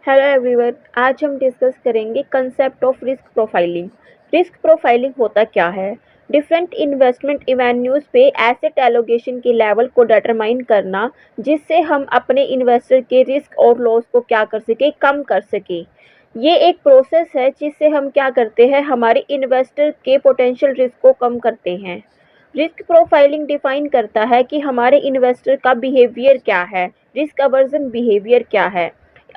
Hello everyone. आज हम discuss करेंगे concept of risk profiling. Risk profiling होता क्या है? डिफरेंट इन्वेस्टमेंट इवेन्यूज पे एसेट एलोकेशन के लेवल को डिटरमाइन करना, जिससे हम अपने इन्वेस्टर के रिस्क और लॉस को क्या कर सके, कम कर सके। ये एक प्रोसेस है जिससे हम क्या करते हैं, हमारे इन्वेस्टर के पोटेंशियल रिस्क को कम करते हैं। रिस्क प्रोफाइलिंग डिफाइन करता है कि हमारे इन्वेस्टर का बिहेवियर क्या है, रिस्क अवर्जन बिहेवियर क्या है।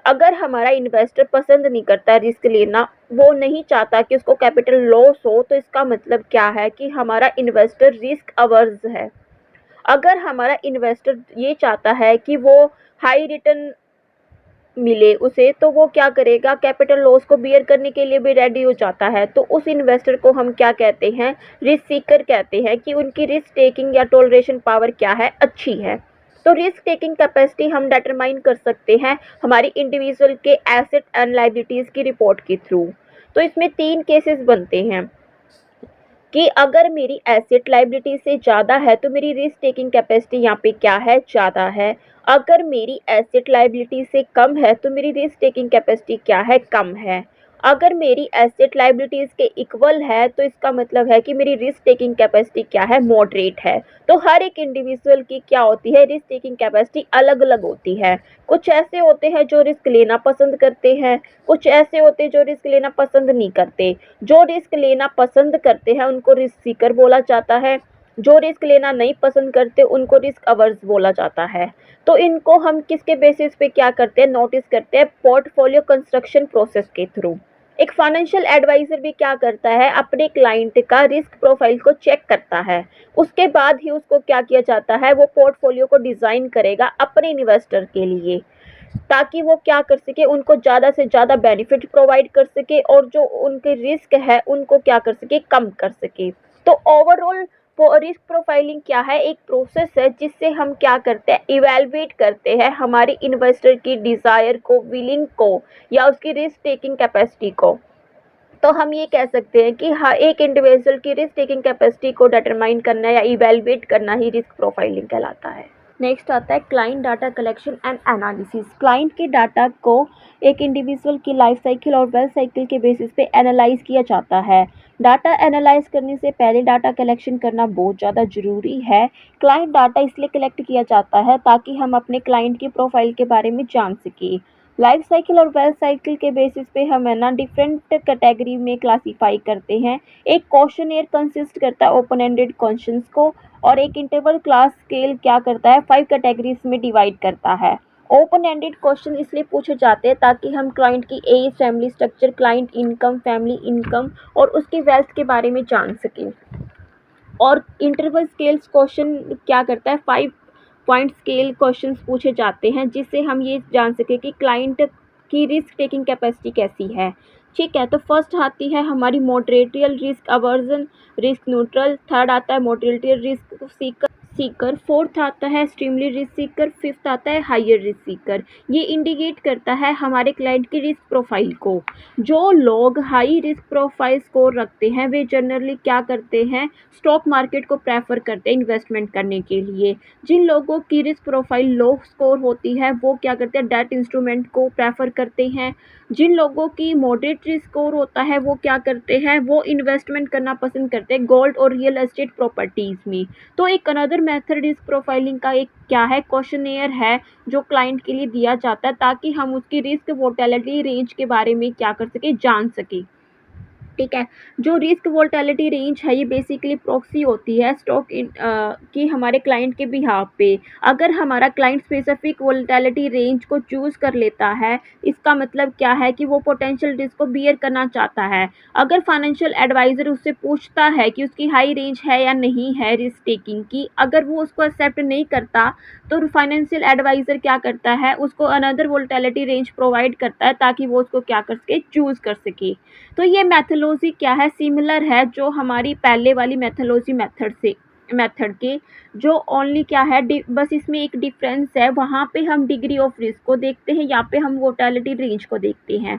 अगर हमारा इन्वेस्टर पसंद नहीं करता रिस्क लेना, वो नहीं चाहता कि उसको कैपिटल लॉस हो, तो इसका मतलब क्या है कि हमारा इन्वेस्टर रिस्क अवर्स है। अगर हमारा इन्वेस्टर ये चाहता है कि वो हाई रिटर्न मिले उसे, तो वो क्या करेगा, कैपिटल लॉस को बियर करने के लिए भी रेडी हो जाता है। तो उस इन्वेस्टर को हम क्या कहते हैं, रिस्क सीकर कहते हैं, कि उनकी रिस्क टेकिंग या टॉलरेशन पावर क्या है, अच्छी है। तो रिस्क टेकिंग कैपेसिटी हम डिटरमाइन कर सकते हैं हमारी इंडिविजुअल के एसेट एंड लायबिलिटीज की रिपोर्ट के थ्रू। तो इसमें 3 केसेस बनते हैं कि अगर मेरी एसेट लायबिलिटी से ज़्यादा है तो मेरी रिस्क टेकिंग कैपेसिटी यहाँ पे क्या है, ज़्यादा है। अगर मेरी एसेट लायबिलिटी से कम है तो मेरी रिस्क टेकिंग कैपेसिटी क्या है, कम है। अगर मेरी एसेट लायबिलिटीज़ के इक्वल है तो इसका मतलब है कि मेरी रिस्क टेकिंग कैपेसिटी क्या है, मॉडरेट है। तो हर एक इंडिविजुअल की क्या होती है, रिस्क टेकिंग कैपेसिटी अलग अलग होती है। कुछ ऐसे होते हैं जो रिस्क लेना पसंद करते हैं, कुछ ऐसे होते हैं जो रिस्क लेना पसंद नहीं करते। जो रिस्क लेना पसंद करते हैं उनको रिस्क सीकर बोला जाता है, जो रिस्क लेना नहीं पसंद करते उनको रिस्क अवर्स बोला जाता है। तो इनको हम किसके बेसिस पे क्या करते हैं, नोटिस करते हैं, पोर्टफोलियो कंस्ट्रक्शन प्रोसेस के थ्रू। एक फाइनेंशियल एडवाइजर भी क्या करता है, अपने क्लाइंट का रिस्क प्रोफाइल को चेक करता है। उसके बाद ही उसको क्या किया जाता है, वो पोर्टफोलियो को डिज़ाइन करेगा अपने इन्वेस्टर के लिए, ताकि वो क्या कर सके, उनको ज़्यादा से ज़्यादा बेनिफिट प्रोवाइड कर सके और जो उनके रिस्क है उनको क्या कर सके, कम कर सके। तो ओवरऑल रिस्क प्रोफाइलिंग क्या है, एक प्रोसेस है जिससे हम क्या करते हैं, इवेलुएट करते हैं हमारे इन्वेस्टर की डिज़ायर को, विलिंग को, या उसकी रिस्क टेकिंग कैपेसिटी को। तो हम ये कह सकते हैं कि हर एक इंडिविजुअल की रिस्क टेकिंग कैपेसिटी को डिटरमाइन करना या इवेलुएट करना ही रिस्क प्रोफाइलिंग कहलाता है। नेक्स्ट आता है client data collection and analysis. Client के डाटा को एक इंडिविजुअल की लाइफ साइकिल और वेल्थ साइकिल के बेसिस पे एनालाइज किया जाता है। डाटा एनालाइज करने से पहले डाटा कलेक्शन करना बहुत ज़्यादा ज़रूरी है। क्लाइंट डाटा इसलिए कलेक्ट किया जाता है ताकि हम अपने क्लाइंट की प्रोफाइल के बारे में जान सकें। लाइफ साइकिल और वेल्थ साइकिल के बेसिस पे हम है ना डिफरेंट कैटेगरी में क्लासीफाई करते हैं। एक क्वेश्चनेयर कंसिस्ट करता है ओपन एंडेड क्वेश्चंस को, और एक इंटरवल क्लास स्केल क्या करता है, 5 कैटेगरीज में डिवाइड करता है। ओपन एंडेड क्वेश्चन इसलिए पूछे जाते हैं ताकि हम क्लाइंट की age, family structure, client income, family income और उसकी वेल्थ के बारे में जान सकें। और इंटरवल स्केल्स क्वेश्चन क्या करता है, 5 पॉइंट स्केल क्वेश्चंस पूछे जाते हैं जिससे हम ये जान सके कि क्लाइंट की रिस्क टेकिंग कैपेसिटी कैसी है। ठीक है, तो फर्स्ट आती है हमारी moderately risk aversion, risk neutral. Third आता है मॉडरेटियल रिस्क सीकर। फोर्थ आता है एक्सट्रीमली रिस्क सीकर। फिफ्थ आता है हायर रिस्क सीकर। ये इंडिकेट करता है हमारे क्लाइंट की रिस्क प्रोफाइल को। जो लोग हाई रिस्क प्रोफाइल स्कोर रखते हैं वे जनरली क्या करते हैं, स्टॉक मार्केट को प्रेफर करते हैं इन्वेस्टमेंट करने के लिए। जिन लोगों की रिस्क प्रोफाइल लो स्कोर होती है वो क्या करते हैं, डेट इंस्ट्रूमेंट को प्रेफर करते हैं। जिन लोगों की मॉडरेट रिस्क स्कोर होता है वो क्या करते हैं, वो इन्वेस्टमेंट करना पसंद करते हैं गोल्ड और रियल एस्टेट प्रॉपर्टीज़ में। तो एक अनदर मेथड रिस्क प्रोफाइलिंग का एक क्या है, क्वेश्चनेयर है जो क्लाइंट के लिए दिया जाता है ताकि हम उसकी रिस्क वोलेटिलिटी रेंज के बारे में क्या कर सके, जान सके। ठीक है, जो रिस्क वोलेटिलिटी रेंज है ये बेसिकली प्रॉक्सी होती है स्टॉक की हमारे क्लाइंट के बिहाफ पे। अगर हमारा क्लाइंट स्पेसिफिक वोलेटिलिटी रेंज को चूज़ कर लेता है, इसका मतलब क्या है कि वो पोटेंशियल रिस्क को बियर करना चाहता है। अगर फाइनेंशियल एडवाइज़र उससे पूछता है कि उसकी हाई रेंज है या नहीं है रिस्क टेकिंग की, अगर वो उसको एक्सेप्ट नहीं करता तो फाइनेंशियल एडवाइज़र क्या करता है, उसको अनदर वोलेटिलिटी रेंज प्रोवाइड करता है ताकि वो उसको क्या कर सके, चूज़ कर सके। तो ये मैथोलॉजी क्या है, सिमिलर है जो हमारी पहले वाली मैथोलॉजी मेथड के, जो ओनली क्या है, बस इसमें एक डिफरेंस है, वहाँ पे हम डिग्री ऑफ रिस्क को देखते हैं, यहाँ पे हम वोलेटिलिटी रेंज को देखते हैं।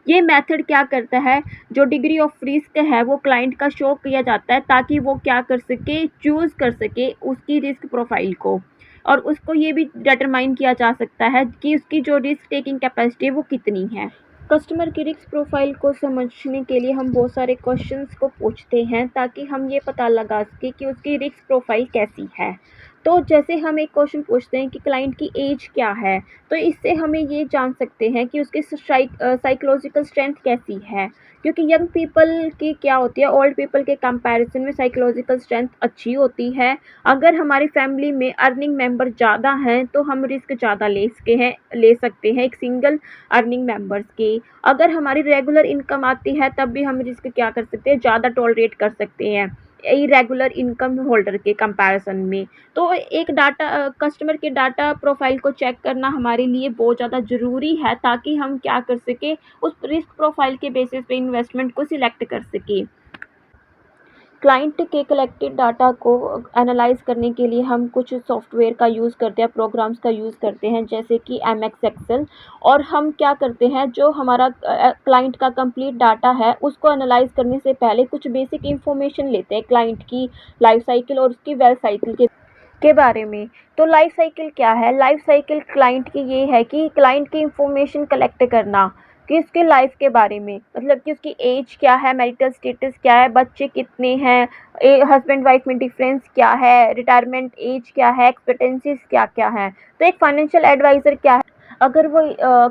ये मेथड क्या करता है, जो डिग्री ऑफ रिस्क है वो क्लाइंट का शो किया जाता है ताकि वो क्या कर सके, चूज़ कर सके उसकी रिस्क प्रोफाइल को। और उसको ये भी डिटरमाइन किया जा सकता है कि उसकी जो रिस्क टेकिंग कैपेसिटी है वो कितनी है। कस्टमर की रिस्क प्रोफाइल को समझने के लिए हम बहुत सारे क्वेश्चंस को पूछते हैं ताकि हम ये पता लगा सकें कि उसकी रिस्क प्रोफाइल कैसी है। तो जैसे हम एक क्वेश्चन पूछते हैं कि क्लाइंट की एज क्या है, तो इससे हमें ये जान सकते हैं कि उसकी साइकोलॉजिकल स्ट्रेंथ कैसी है, क्योंकि यंग पीपल की क्या होती है, ओल्ड पीपल के कंपैरिजन में साइकोलॉजिकल स्ट्रेंथ अच्छी होती है। अगर हमारी फैमिली में अर्निंग मेंबर ज़्यादा हैं तो हम रिस्क ज़्यादा ले सकते हैं एक सिंगल अर्निंग मेंबर्स की। अगर हमारी रेगुलर इनकम आती है तब भी हम रिस्क क्या कर सकते हैं, ज़्यादा टॉलरेट कर सकते हैं इरेगुलर इनकम होल्डर के कंपैरिजन में। तो एक कस्टमर के डाटा प्रोफाइल को चेक करना हमारे लिए बहुत ज़्यादा ज़रूरी है ताकि हम क्या कर सकें, उस रिस्क प्रोफाइल के बेसिस पे इन्वेस्टमेंट को सिलेक्ट कर सकें। क्लाइंट के कलेक्टेड डाटा को एनालाइज करने के लिए हम कुछ सॉफ्टवेयर का यूज़ करते हैं, प्रोग्राम्स का यूज़ करते हैं, जैसे कि एमएक्स एक्सेल। और हम क्या करते हैं, जो हमारा क्लाइंट का कंप्लीट डाटा है उसको एनालाइज करने से पहले कुछ बेसिक इंफॉर्मेशन लेते हैं क्लाइंट की लाइफ साइकिल और उसकी वेल्थ साइकिल के बारे में। तो लाइफ साइकिल क्या है? लाइफ साइकिल क्लाइंट की ये है कि क्लाइंट की इंफॉर्मेशन कलेक्ट करना कि उसके लाइफ के बारे में, मतलब कि उसकी एज क्या है, मैरिटल स्टेटस क्या है, बच्चे कितने हैं, हस्बैंड वाइफ में डिफरेंस क्या है, रिटायरमेंट एज क्या है, एक्सपेक्टेंसीज क्या क्या है। तो एक फाइनेंशियल एडवाइज़र क्या है, अगर वो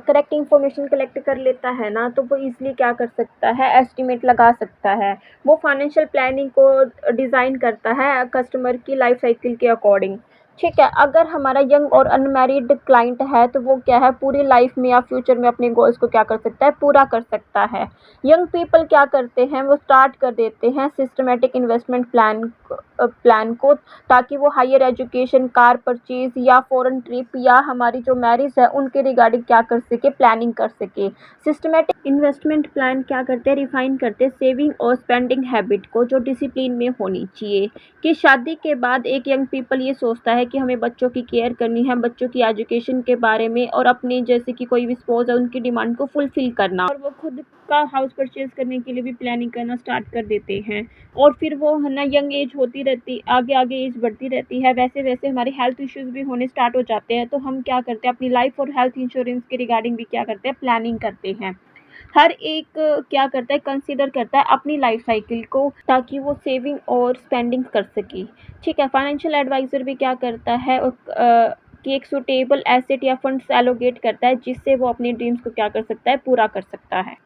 करेक्ट इंफॉर्मेशन कलेक्ट कर लेता है ना तो वो इजीली क्या कर सकता है, एस्टिमेट लगा सकता है। वो फाइनेंशियल प्लानिंग को डिज़ाइन करता है कस्टमर की लाइफ साइकिल के अकॉर्डिंग। ठीक है, अगर हमारा यंग और अनमैरिड क्लाइंट है तो वो क्या है, पूरी लाइफ में या फ्यूचर में अपने गोल्स को क्या कर सकता है, पूरा कर सकता है। यंग पीपल क्या करते हैं, वो स्टार्ट कर देते हैं सिस्टमेटिक इन्वेस्टमेंट प्लान को, ताकि वो हायर एजुकेशन, कार परचेज या फॉरेन ट्रिप या हमारी जो मैरिज है उनके रिगार्डिंग क्या कर सके, प्लानिंग कर सके। सिस्टमेटिक इन्वेस्टमेंट प्लान क्या करते हैं, रिफाइन करते हैं सेविंग और स्पेंडिंग हैबिट को, जो डिसिप्लिन में होनी चाहिए। कि शादी के बाद एक यंग पीपल ये सोचता है कि हमें बच्चों की केयर करनी है, बच्चों की एजुकेशन के बारे में और अपनी जैसे कि कोई भी स्पोज है उनकी डिमांड को फुलफिल करना, और वो खुद का हाउस परचेज करने के लिए भी प्लानिंग करना स्टार्ट कर देते हैं। और फिर वो है ना, यंग एज होती रहती, आगे आगे एज बढ़ती रहती है, वैसे वैसे हमारे हेल्थ इश्यूज भी होने स्टार्ट हो जाते हैं। तो हम क्या करते हैं, अपनी लाइफ और हेल्थ इंश्योरेंस के रिगार्डिंग भी क्या करते हैं, प्लानिंग करते हैं। हर एक क्या करता है, कंसीडर करता है अपनी लाइफ साइकिल को, ताकि वो सेविंग और स्पेंडिंग कर सके। ठीक है, फाइनेंशियल एडवाइज़र भी क्या करता है कि एक सूटेबल एसेट या फंड्स एलोकेट करता है जिससे वो अपने ड्रीम्स को क्या कर सकता है, पूरा कर सकता है।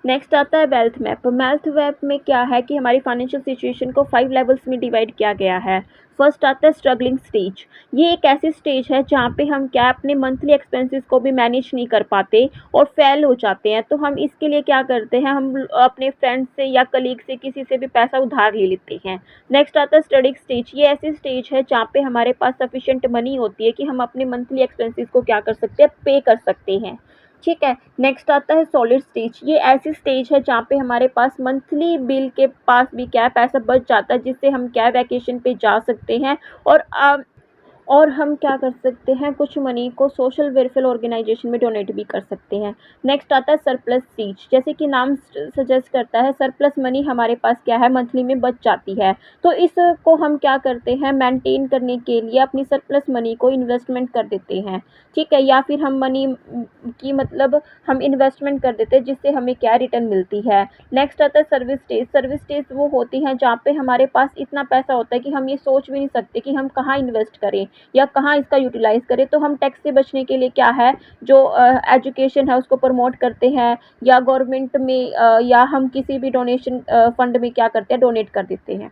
नेक्स्ट आता है वेल्थ मैप। वेल्थ मैप में क्या है कि हमारी फाइनेंशियल सिचुएशन को 5 लेवल्स में डिवाइड किया गया है। फर्स्ट आता है स्ट्रगलिंग स्टेज। ये एक ऐसी स्टेज है जहाँ पे हम क्या अपने मंथली एक्सपेंसेस को भी मैनेज नहीं कर पाते और फेल हो जाते हैं। तो हम इसके लिए क्या करते हैं, हम अपने फ्रेंड्स से या कलीग से किसी से भी पैसा उधार ले लेते हैं। नेक्स्ट आता है स्टडी स्टेज। ये ऐसी स्टेज है जहाँ पे हमारे पास सफिशिएंट मनी होती है कि हम अपने मंथली एक्सपेंसेस को क्या कर सकते हैं, पे कर सकते हैं। ठीक है, नेक्स्ट आता है सॉलिड स्टेज। ये ऐसी स्टेज है जहाँ पे हमारे पास मंथली बिल के पास भी क्या है, पैसा बच जाता है जिससे हम क्या है, वैकेशन पे जा सकते हैं और हम क्या कर सकते हैं, कुछ मनी को सोशल वेलफेयर ऑर्गेनाइजेशन में डोनेट भी कर सकते हैं। नेक्स्ट आता है सरप्लस स्टेज। जैसे कि नाम सजेस्ट करता है, सरप्लस मनी हमारे पास क्या है, मंथली में बच जाती है। तो इसको हम क्या करते हैं, मेंटेन करने के लिए अपनी सरप्लस मनी को इन्वेस्टमेंट कर देते हैं। ठीक है, या फिर हम मनी की मतलब हम इन्वेस्टमेंट कर देते हैं जिससे हमें क्या रिटर्न मिलती है। नेक्स्ट आता है सर्विस स्टेज। सर्विस स्टेज वो होती हैं जहाँ पे हमारे पास इतना पैसा होता है कि हम ये सोच भी नहीं सकते कि हम कहाँ इन्वेस्ट करें या कहाँ इसका यूटिलाइज़ करें। तो हम टैक्स से बचने के लिए क्या है, जो एजुकेशन है उसको प्रमोट करते हैं या गवर्नमेंट में या हम किसी भी डोनेशन फंड में क्या करते हैं, डोनेट कर देते हैं।